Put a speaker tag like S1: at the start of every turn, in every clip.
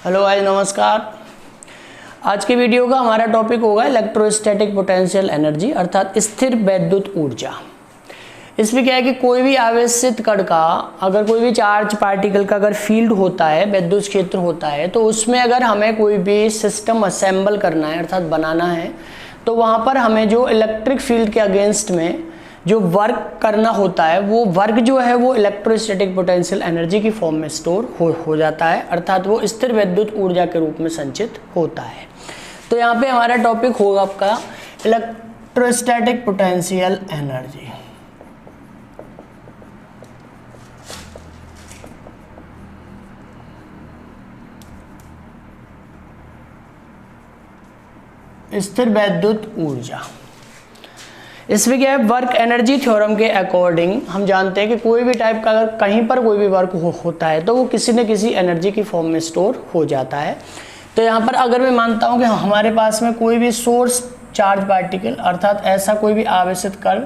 S1: Hello guys, नमस्कार। आज के वीडियो का हमारा टॉपिक होगा इलेक्ट्रोस्टैटिक पोटेंशियल एनर्जी अर्थात स्थिर वैद्युत ऊर्जा। इसमें क्या है कि कोई भी आवेशित कण का अगर कोई भी चार्ज पार्टिकल का अगर फील्ड होता है, वैद्युत क्षेत्र होता है, तो उसमें अगर हमें कोई भी सिस्टम असेंबल करना है अर्थात बनाना है तो वहाँ पर हमें जो इलेक्ट्रिक फील्ड के अगेंस्ट में जो वर्क करना होता है वो वर्क जो है वो इलेक्ट्रोस्टैटिक पोटेंशियल एनर्जी की फॉर्म में स्टोर हो जाता है अर्थात वो स्थिर वैद्युत ऊर्जा के रूप में संचित होता है। तो यहाँ पे हमारा टॉपिक होगा आपका इलेक्ट्रोस्टैटिक पोटेंशियल एनर्जी। स्थिर वैद्युत ऊर्जा। इसमें क्या है, वर्क एनर्जी थ्योरम के अकॉर्डिंग हम जानते हैं कि कोई भी टाइप का अगर कहीं पर कोई भी वर्क होता है तो वो किसी न किसी एनर्जी की फॉर्म में स्टोर हो जाता है। तो यहाँ पर अगर मैं मानता हूँ कि हमारे पास में कोई भी सोर्स चार्ज पार्टिकल अर्थात ऐसा कोई भी आवेशित कण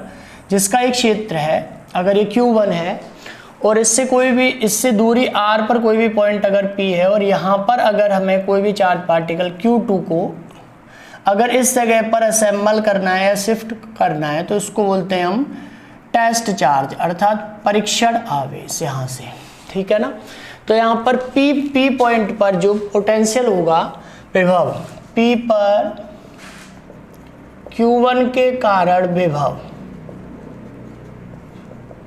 S1: जिसका एक क्षेत्र है, अगर ये Q1 है और इससे दूरी r पर कोई भी पॉइंट अगर P है और यहाँ पर अगर हमें कोई भी चार्ज पार्टिकल Q2 को अगर इस जगह पर असेंबल करना है या शिफ्ट करना है तो इसको बोलते हैं हम टेस्ट चार्ज अर्थात परीक्षण आवेश यहाँ से, ठीक है ना। तो यहाँ पर P पॉइंट पर जो पोटेंशियल होगा विभव P पर Q1 के कारण विभव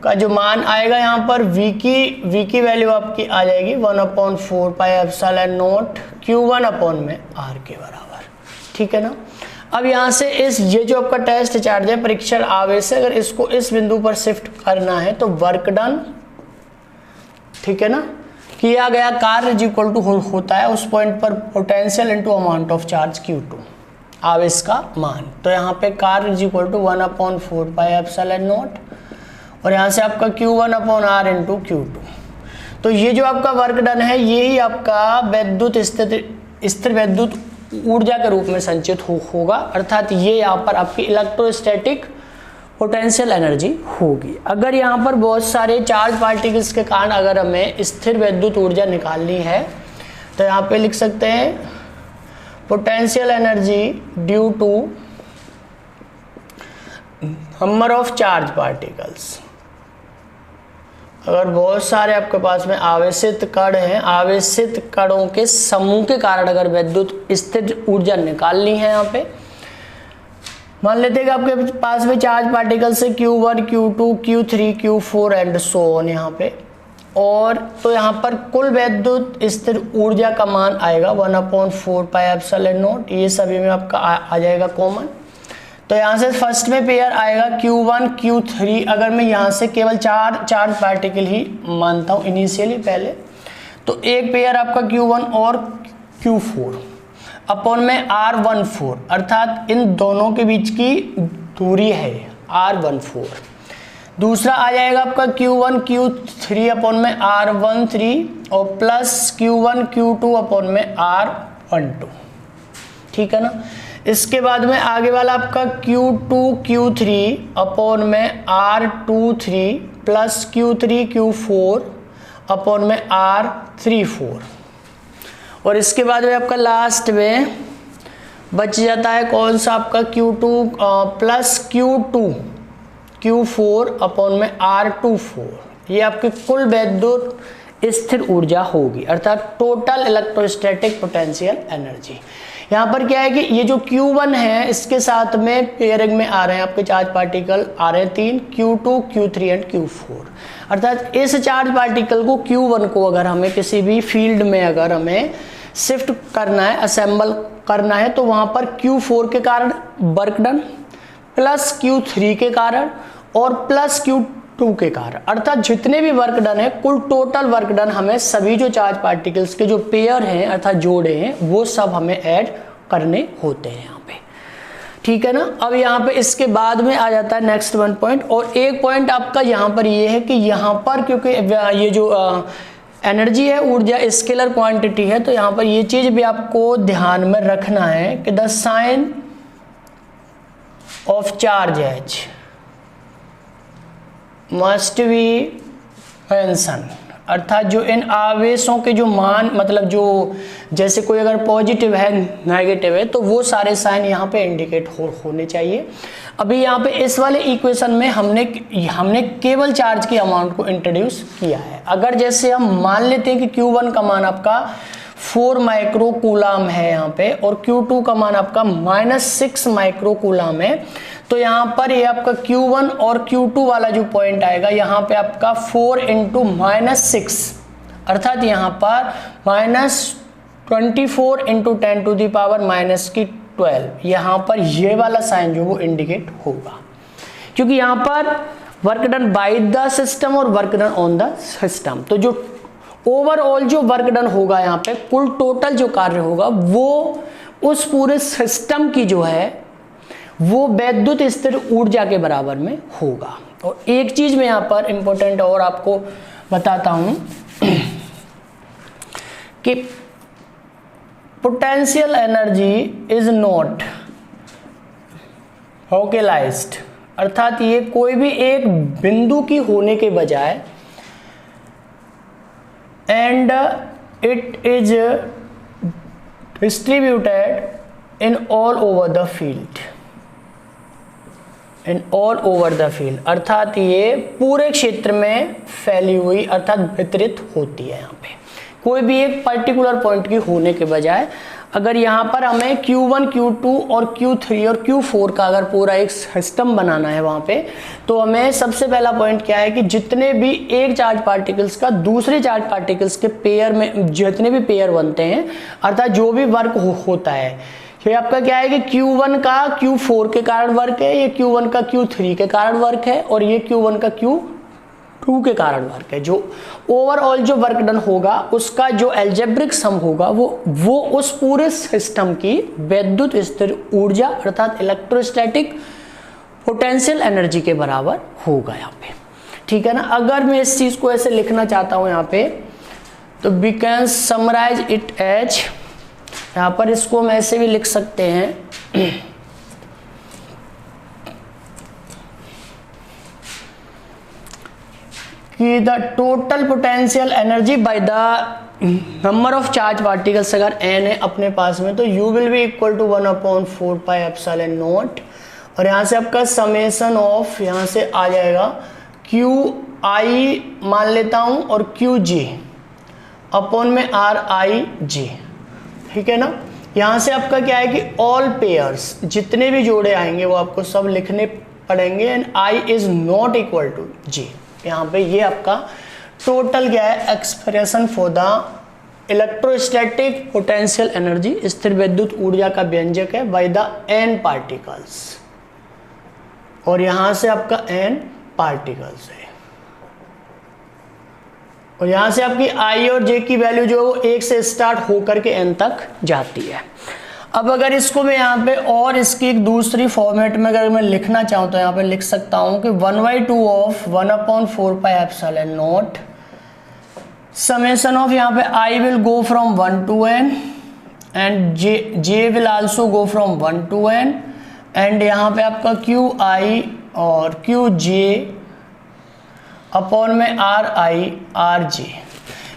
S1: का जो मान आएगा यहाँ पर V की वैल्यू आपकी आ जाएगी 1/4 pi epsilon not Q1 upon में R के बराबर, ठीक है ना। अब यहाँ से ये जो आपका टेस्ट चार्ज है परीक्षण आवेश है, अगर इसको इस बिंदु पर शिफ्ट करना है तो वर्क डन, ठीक है ना, किया गया कार्य इज इक्वल टू होता है उस पॉइंट पर potential into amount of charge Q2 आवेश का मान। तो यहाँ पे कार्य is equal to 1/4 pi epsilon naught और यहाँ से आपका Q1 upon R into Q2। तो ये जो आपका वर्क डन है यही आपका वैद्युत स्थिर वैद्युत ऊर्जा के रूप में संचित होगा अर्थात ये यहाँ पर आपकी इलेक्ट्रोस्टैटिक पोटेंशियल एनर्जी होगी। अगर यहाँ पर बहुत सारे चार्ज पार्टिकल्स के कारण अगर हमें स्थिर वैद्युत ऊर्जा निकालनी है तो यहाँ पे लिख सकते हैं potential energy due to number of charge particles. अगर बहुत सारे आपके पास में आवेशित कण हैं, आवेशित कणों के समूह के कारण अगर वैद्युत स्थिर ऊर्जा निकालनी है, यहाँ पे मान लेते हैं कि आपके पास में चार्ज पार्टिकल से Q1, Q2, Q3, Q4 and so on यहाँ पे, और तो यहाँ पर कुल वैद्युत स्थिर ऊर्जा का मान आएगा 1/4 पाई एप्सिलॉन नॉट। ये सभी में आपका आ जाएगा कॉमन। तो यहाँ से फर्स्ट में पेयर आएगा Q1, Q3। अगर मैं यहाँ से केवल चार्ज पार्टिकल ही मानता हूँ इनिशियली पहले, तो एक पेयर आपका Q1 और Q4 अपॉन में R14 अर्थात इन दोनों के बीच की दूरी है R14। दूसरा आ जाएगा आपका Q1, Q3 अपॉन में R13 और प्लस Q1, Q2 अपॉन में R12, ठीक है ना। इसके बाद में आगे वाला आपका Q2, Q3 अपॉन में R23 plus Q3, Q4 upon में R34 और इसके बाद में आपका लास्ट में बच जाता है कौन सा आपका Q2 प्लस Q4 अपॉन में R24। ये आपकी कुल वैद्युत स्थिर ऊर्जा होगी अर्थात टोटल इलेक्ट्रोस्टैटिक पोटेंशियल एनर्जी। यहाँ पर क्या है कि ये जो Q1 है इसके साथ में पेयरिंग में आ रहे हैं आपके चार्ज पार्टिकल आ रहे हैं 3 Q2, Q3 एंड Q4 अर्थात इस चार्ज पार्टिकल को Q1 को अगर हमें किसी भी फील्ड में अगर हमें शिफ्ट करना है, असेंबल करना है, तो वहाँ पर Q4 के कारण वर्क डन प्लस Q3 के कारण और प्लस Q2 के कारण अर्थात जितने भी वर्क डन है कुल टोटल वर्क डन हमें सभी जो चार्ज पार्टिकल्स के जो पेयर हैं अर्थात जोड़े हैं वो सब हमें ऐड करने होते हैं यहाँ पे, ठीक है ना। अब यहाँ पे इसके बाद में आ जाता है नेक्स्ट वन पॉइंट, और एक पॉइंट आपका यहाँ पर ये है कि यहाँ पर क्योंकि ये जो एनर्जी है ऊर्जा स्केलर क्वांटिटी है तो यहाँ पर ये चीज भी आपको ध्यान में रखना है कि the sign of charge each must be mention अर्थात जो इन आवेशों के जो मान मतलब जो जैसे कोई अगर पॉजिटिव है नेगेटिव है तो वो सारे साइन यहाँ पे इंडिकेट होने चाहिए। अभी यहाँ पे इस वाले इक्वेशन में हमने केवल चार्ज की अमाउंट को इंट्रोड्यूस किया है। अगर जैसे हम मान लेते हैं कि Q1 का मान आपका 4 माइक्रो कूलाम है यहाँ पे और Q2 का मान आपका -6 माइक्रो कूलाम है, तो यहाँ पर ये आपका Q1 और Q2 वाला जो पॉइंट आएगा यहाँ पे आपका 4 इंटू -6 अर्थात यहाँ पर -24 इंटू 10 टू दी पावर -12 यहाँ पर ये वाला साइन जो वो इंडिकेट होगा, क्योंकि यहाँ पर work done by the system और work done on the system. तो जो ओवरऑल जो वर्क डन होगा यहाँ पे कुल टोटल जो कार्य होगा वो उस पूरे सिस्टम की जो है वो वैद्युत स्थिर ऊर्जा के बराबर में होगा। और एक चीज मैं यहाँ पर इंपॉर्टेंट और आपको बताता हूं कि potential energy is not localized, अर्थात ये कोई भी एक बिंदु की होने के बजाय and it is distributed in all over the field, in all over the field अर्थात ये पूरे क्षेत्र में फैली हुई अर्थात वितरित होती है। यहाँ पे कोई भी एक पर्टिकुलर पॉइंट की होने के बजाय अगर यहाँ पर हमें Q1, Q2 और Q3 और Q4 का अगर पूरा एक सिस्टम बनाना है वहाँ पे, तो हमें सबसे पहला पॉइंट क्या है कि जितने भी एक चार्ज पार्टिकल्स का दूसरे चार्ज पार्टिकल्स के पेयर में जितने भी पेयर बनते हैं अर्थात जो भी वर्क होता है, ये आपका क्या है कि Q1 का Q4 के कारण वर्क है, ये Q1 का Q3 के कारण वर्क है और ये Q1 का Q2 के कारण वर्क है। जो ओवरऑल जो वर्क डन होगा उसका जो एल्जेब्रिक सम होगा वो उस पूरे सिस्टम की वैद्युत स्थिर ऊर्जा अर्थात इलेक्ट्रोस्टैटिक पोटेंशियल एनर्जी के बराबर होगा यहाँ पे, ठीक है ना। अगर मैं इस चीज को ऐसे लिखना चाहता हूँ यहाँ पे तो we can summarize it as, यहाँ पर इसको हम ऐसे भी लिख सकते हैं कि the total potential energy by the number of charge particles अगर n है अपने पास में तो u will be equal to 1/4 pi epsilon naught, और यहाँ से आपका समेशन ऑफ यहाँ से आ जाएगा qi मान लेता हूँ और qj अपॉन में rij, ठीक है ना। यहाँ से आपका क्या है कि ऑल पेयर्स जितने भी जोड़े आएंगे वो आपको सब लिखने पड़ेंगे and i is not equal to j। यहाँ पे ये आपका टोटल क्या है expression for the electrostatic potential energy स्थिर विद्युत ऊर्जा का व्यंजक है बाय द n पार्टिकल्स, और यहाँ से आपका n पार्टिकल्स है और यहाँ से आपकी i और j की वैल्यू जो है वो 1 से स्टार्ट होकर के n तक जाती है। अब अगर इसको मैं यहाँ पे और इसकी एक दूसरी फॉर्मेट में अगर मैं लिखना चाहूँ तो यहाँ पे लिख सकता हूँ कि 1/2 of 1/4 pi epsilon not summation of यहाँ पे i will go from 1 to n and j will also go from 1 to n and यहाँ पे आपका qi और qj अपॉन में rj।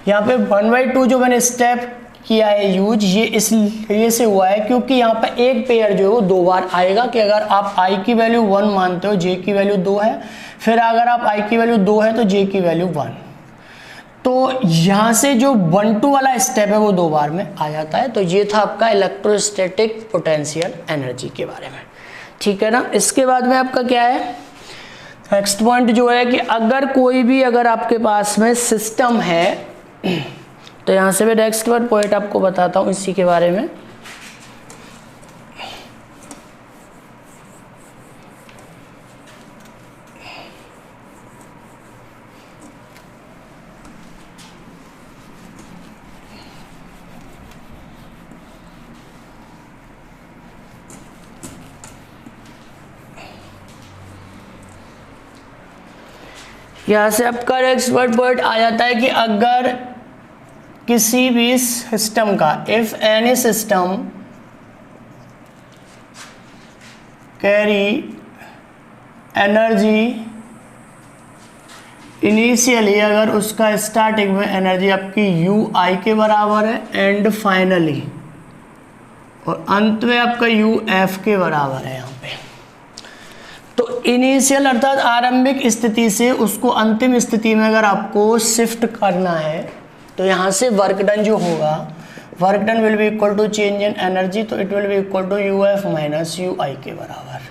S1: यहाँ पे 1/2 जो मैंने स्टेप किया है यूज ये इसलिए से हुआ है क्योंकि यहाँ पर एक पेयर जो है वो 2 बार आएगा कि अगर आप i की वैल्यू 1 मानते हो j की वैल्यू 2 है, फिर अगर आप i की वैल्यू 2 है तो j की वैल्यू 1, तो यहाँ से जो 1-2 वाला स्टेप है वो 2 बार में आ जाता है। तो ये था आपका इलेक्ट्रोस्टैटिक पोटेंशियल एनर्जी के बारे में, ठीक है ना। इसके बाद में आपका क्या है नेक्स्ट पॉइंट जो है कि अगर कोई भी अगर आपके पास में सिस्टम है तो यहाँ से मैं नेक्स्ट पॉइंट आपको बताता हूँ इसी के बारे में। यहाँ से आपका नेक्स्ट पॉइंट आ जाता है कि अगर किसी भी सिस्टम का if any system carry energy initially अगर उसका स्टार्टिंग में एनर्जी आपकी यू आई के बराबर है एंड फाइनली और अंत में आपका यू एफ के बराबर है यहाँ पे, तो इनिशियल अर्थात आरंभिक स्थिति से उसको अंतिम स्थिति में अगर आपको शिफ्ट करना है तो यहाँ से वर्क डन जो होगा, work done will be equal to change in energy, तो it will be equal to U F minus U I के बराबर।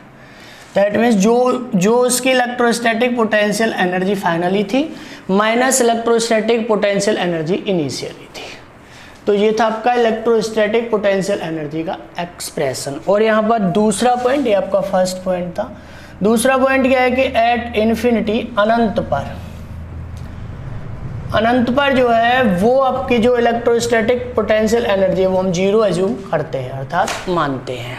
S1: दैट मीन्स जो उसकी इलेक्ट्रोस्टैटिक पोटेंशियल एनर्जी फाइनली थी minus electrostatic potential energy initially थी। तो ये था आपका इलेक्ट्रोस्टैटिक पोटेंशियल एनर्जी का एक्सप्रेशन। और यहाँ पर दूसरा पॉइंट, ये आपका फर्स्ट पॉइंट था, दूसरा पॉइंट क्या है कि एट इन्फिनिटी अनंत पर जो है वो आपकी जो इलेक्ट्रोस्टैटिक पोटेंशियल एनर्जी है वो हम जीरो एज्यूम करते हैं अर्थात मानते हैं।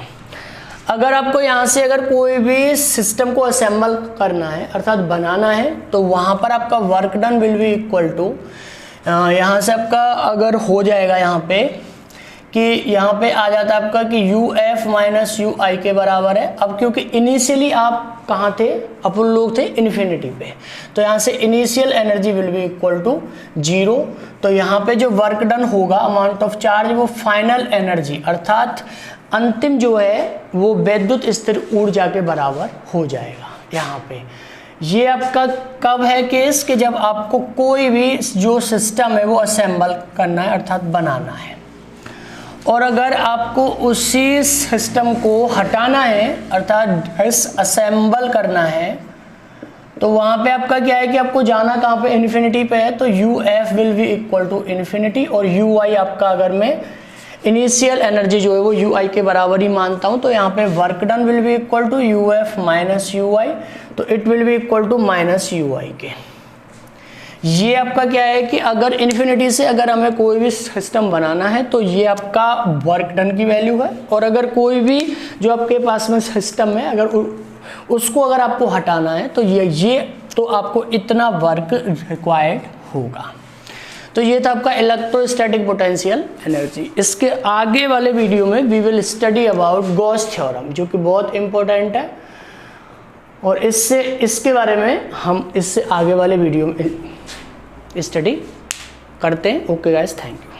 S1: अगर आपको यहाँ से अगर कोई भी सिस्टम को असेंबल करना है अर्थात बनाना है तो वहाँ पर आपका work done will be equal to, यहाँ से आपका अगर हो जाएगा यहाँ पे कि यहाँ पे आ जाता है आपका कि you F minus U I के बराबर है। अब क्योंकि इनिशियली आप कहाँ थे, अपन लोग थे इन्फिनिटी पे, तो यहाँ से initial energy will be equal to zero. तो यहाँ पे जो वर्क डन होगा अमाउंट ऑफ चार्ज वो फाइनल एनर्जी अर्थात अंतिम जो है वो विद्युत स्थिर ऊर्जा के बराबर हो जाएगा। यहाँ पे ये आपका कब है केस कि जब आपको कोई भी जो सिस्टम है वो असेंबल करना है अर्थात बनाना है, और अगर आपको उसी सिस्टम को हटाना है अर्थात डिसअसेंबल करना है तो वहाँ पे आपका क्या है कि आपको जाना कहाँ पे, इन्फिनिटी पे है, तो U F will be equal to infinity और यू आई आपका अगर मैं इनिशियल एनर्जी जो है वो यू आई के बराबर ही मानता हूँ तो यहाँ पे work done will be equal to U F minus U I, तो it will be equal to minus U I के। ये आपका क्या है कि अगर इन्फिनिटी से अगर हमें कोई भी सिस्टम बनाना है तो ये आपका वर्क डन की वैल्यू है, और अगर कोई भी जो आपके पास में सिस्टम है अगर उसको अगर आपको हटाना है तो ये तो आपको इतना वर्क रिक्वायर्ड होगा। तो ये था आपका इलेक्ट्रोस्टैटिक पोटेंशियल एनर्जी। इसके आगे वाले वीडियो में we will study about Gauss theorem जो कि बहुत इंपॉर्टेंट है, और इसके बारे में हम इससे आगे वाले वीडियो में स्टडी करते हैं। Okay guys, thank you.